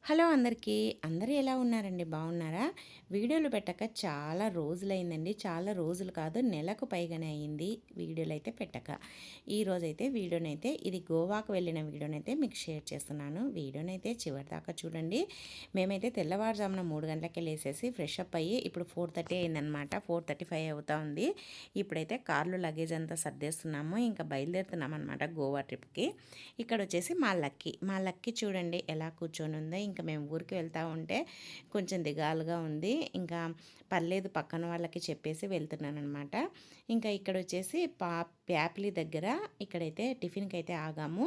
Hello అందరికీ. అందరూ ఎలా ఉన్నారండి? బాగున్నారా? వీడియోలు పెట్టక చాలా రోజులైందండి. చాలా రోజులు కాదు, నెలకు పైగానే అయింది వీడియోలు అయితే పెట్టక. ఈరోజైతే వీడియోనైతే ఇది గోవాకు వెళ్ళిన వీడియోనైతే మీకు షేర్ చేస్తున్నాను. వీడియోనైతే చివరిదాకా చూడండి. మేమైతే తెల్లవారుజామున 3 గంటలకే లేసేసి ఫ్రెష్ అప్ అయ్యి ఇప్పుడు 4:30 అయిందనమాట. 4:35 అవుతా ఉంది. ఇప్పుడైతే కార్లో లగేజ్ అంతా సర్దేస్తున్నాము. ఇంకా బయలుదేరుతున్నాం అనమాట గోవా ట్రిప్కి. ఇక్కడ వచ్చేసి మా లక్కీ చూడండి ఎలా కూర్చొని ఉందో. ఇంకా మేము ఊరికి వెళ్తూ ఉంటే కొంచెం దిగాలుగా ఉంది. ఇంకా పర్లేదు పక్కన వాళ్ళకి చెప్పేసి వెళ్తున్నాను అనమాట. ఇంకా ఇక్కడ వచ్చేసి ప్యాప్లీ దగ్గర ఇక్కడైతే టిఫిన్కి అయితే ఆగాము.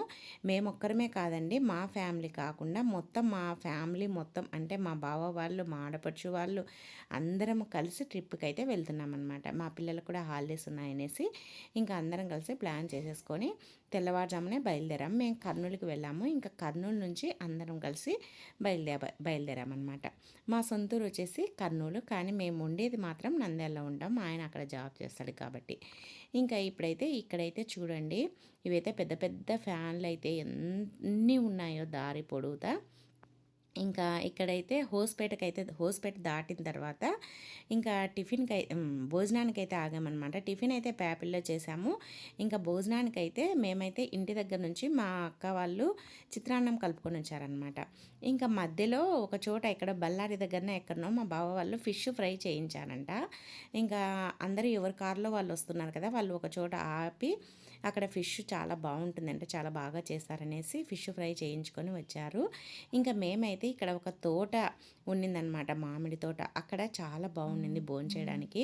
మేము ఒక్కరమే కాదండి, మా ఫ్యామిలీ కాకుండా మొత్తం మా ఫ్యామిలీ మొత్తం అంటే మా బావ వాళ్ళు, మా ఆడపడుచు వాళ్ళు అందరం కలిసి ట్రిప్కి అయితే వెళ్తున్నాం అనమాట. మా పిల్లలు కూడా హాలిడేస్ ఉన్నాయనేసి ఇంకా అందరం కలిసి ప్లాన్ చేసేసుకొని తెల్లవారుజామునే బయలుదేరాం. మేము కర్నూలుకి వెళ్ళాము. ఇంకా కర్నూలు నుంచి అందరం కలిసి బయలుదేరామన్నమాట. మా సొంతూరు వచ్చేసి కర్నూలు, కానీ మేము ఉండేది మాత్రం నంద్యాలలో ఉంటాం. ఆయన అక్కడ జాబ్ చేస్తాడు కాబట్టి. ఇంకా ఇక్కడైతే చూడండి, ఇవైతే పెద్ద పెద్ద ఫ్యాన్లు అయితే ఎన్ని ఉన్నాయో దారి పొడవుతా. ఇంకా ఇక్కడైతే హోస్పేట దాటిన తర్వాత ఇంకా భోజనానికైతే ఆగామన్నమాట. టిఫిన్ అయితే ప్యాపిల్లో చేసాము. ఇంకా భోజనానికైతే మేమైతే ఇంటి దగ్గర నుంచి మా అక్క వాళ్ళు చిత్రాన్నం కలుపుకొని వచ్చారనమాట. ఇంకా మధ్యలో ఒక చోట ఇక్కడ బళ్ళారి దగ్గరనే ఎక్కడనో మా బావ వాళ్ళు ఫిష్ ఫ్రై చేయించారంట. ఇంకా అందరూ ఎవరి కారులో వాళ్ళు వస్తున్నారు కదా, వాళ్ళు ఒక చోట ఆపి అక్కడ ఫిష్ చాలా బాగుంటుందంటే చాలా బాగా చేస్తారనేసి ఫిష్ ఫ్రై చేయించుకొని వచ్చారు. ఇంకా మేమైతే ఇక్కడ ఒక తోట ఉండిందనమాట, మామిడి తోట. అక్కడ చాలా బాగుండింది భోంచేయడానికి.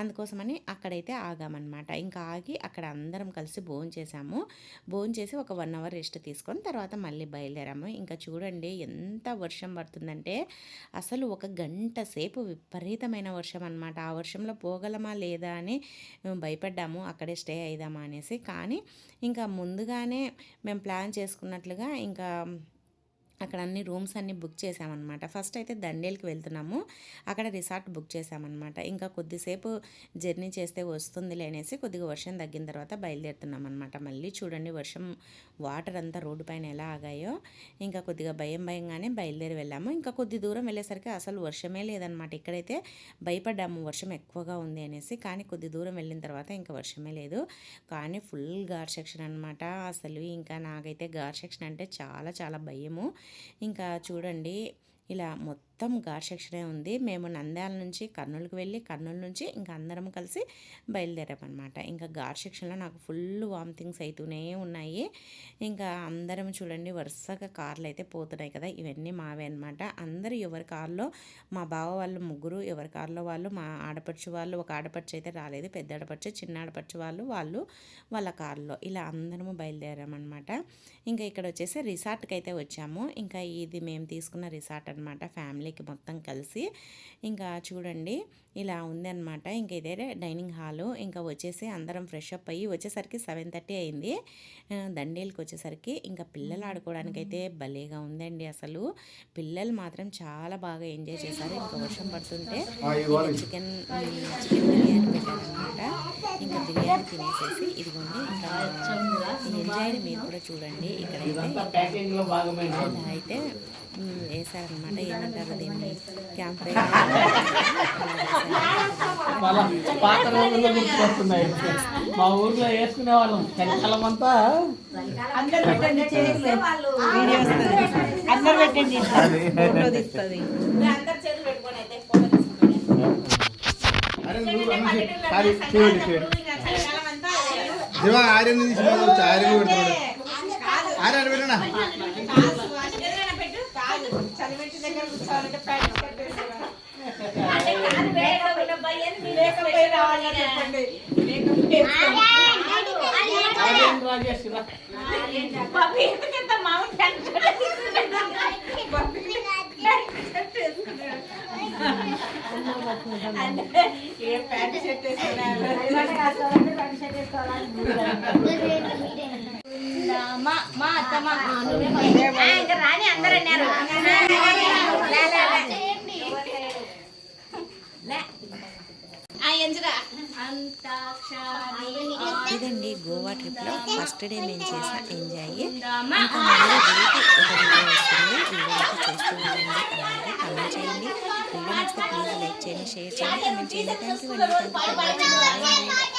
అందుకోసమని అక్కడైతే ఆగామన్నమాట. ఇంకా ఆగి అక్కడ అందరం కలిసి భోంచేసి ఒక 1 అవర్ రెస్ట్ తీసుకొని తర్వాత మళ్ళీ బయలుదేరాము. ఇంకా చూడండి ఎంత వర్షం పడుతుందంటే అసలు ఒక గంట సేపు విపరీతమైన వర్షం అనమాట. ఆ వర్షంలో పోగలమా లేదా అని భయపడ్డాము, అక్కడే స్టే అయిదామా అనేసి. కానీ ఇంకా ముందుగానే మేము ప్లాన్ చేసుకున్నట్లుగా ఇంకా అక్కడ అన్ని రూమ్స్ అన్నీ బుక్ చేసామన్నమాట. ఫస్ట్ అయితే దండేల్కి వెళ్తున్నాము, అక్కడ రిసార్ట్ బుక్ చేసామన్నమాట. ఇంకా కొద్దిసేపు జర్నీ చేస్తే వస్తుందిలే అనేసి కొద్దిగా వర్షం తగ్గిన తర్వాత బయలుదేరుతున్నాం అనమాట. మళ్ళీ చూడండి వర్షం వాటర్ అంతా రోడ్డు పైన ఎలా ఆగాయో. ఇంకా కొద్దిగా భయంగానే బయలుదేరి వెళ్ళాము. ఇంకా కొద్ది దూరం వెళ్ళేసరికి అసలు వర్షమే లేదనమాట. ఇక్కడైతే భయపడ్డాము వర్షం ఎక్కువగా ఉంది అనేసి, కానీ కొద్ది దూరం వెళ్ళిన తర్వాత ఇంకా వర్షమే లేదు. కానీ ఫుల్ ఘాట్ సెక్షన్ అనమాట. అసలు ఇంకా నాకైతే ఘాట్ సెక్షన్ అంటే చాలా చాలా భయము. ఇంకా చూడండి ఇలా మొత్తం ఘాట్ సెక్షనే ఉంది. మేము నంద్యాల నుంచి కర్నూలుకి వెళ్ళి కర్నూలు నుంచి ఇంకా అందరం కలిసి బయలుదేరామన్నమాట. ఇంకా ఘాట్ సెక్షన్లో నాకు ఫుల్ వామిటింగ్స్ అవుతూనే ఉన్నాయి. ఇంకా అందరం చూడండి వరుసగా కార్లు అయితే పోతున్నాయి కదా, ఇవన్నీ మావే అనమాట. అందరూ ఎవరి కారులో, మా బావ వాళ్ళు ముగ్గురు ఎవరి కారులో వాళ్ళు, మా ఆడపడుచు వాళ్ళు, ఒక ఆడపడుచు అయితే రాలేదు, పెద్ద ఆడపడుచు, చిన్న ఆడపడుచు వాళ్ళు వాళ్ళ కారులో ఇలా అందరము బయలుదేరామన్నమాట. ఇంకా ఇక్కడ వచ్చేసి రిసార్ట్కి అయితే వచ్చాము. ఇంకా ఇది మేము తీసుకున్న రిసార్ట్ అనమాట, ఫ్యామిలీకి మొత్తం కలిసి. ఇంకా చూడండి ఇలా ఉందన్నమాట. ఇంక ఇదే డైనింగ్ హాలు. ఇంకా వచ్చేసి అందరం ఫ్రెష్ అప్ అయ్యి వచ్చేసరికి 7:30 అయింది. దండేలకు వచ్చేసరికి ఇంకా పిల్లలు ఆడుకోవడానికి అయితే భలేగా ఉందండి. అసలు పిల్లలు మాత్రం చాలా బాగా ఎంజాయ్ చేశారు. ఇంకా వర్షం పడుతుంటే చికెన్ బిర్యానీ పెట్టారనమాట. ఇంకా బిర్యానీ తినేసేసి ఇదిగోండి ఇంకా ఎంజాయ్ని మీరు కూడా చూడండి. ఇక్కడైతే ఇలా అయితే వేసారనమాట. ఏమంటారు దీన్ని, క్యాంప్ ఫైర్. పాత రోజుల్లో గుర్తుకొస్తున్నాయి. మా ఊర్లో వేసుకునే వాళ్ళం చలికాలం అంతా. అందరు పెట్టండి, రాని అందరూ అన్నారు. ఇదండి గోవా ట్రిప్లో ఫస్ట్ డే మేము చేసిన ఎంజాయ్. ఇంకా మళ్ళీ ఒక వీడియో వస్తుంది, వీడియో చూస్తూ చేయండి, షేర్ చేయండి, కామెంట్ చేయండి. థ్యాంక్ యూ అండి. Thank you for watching.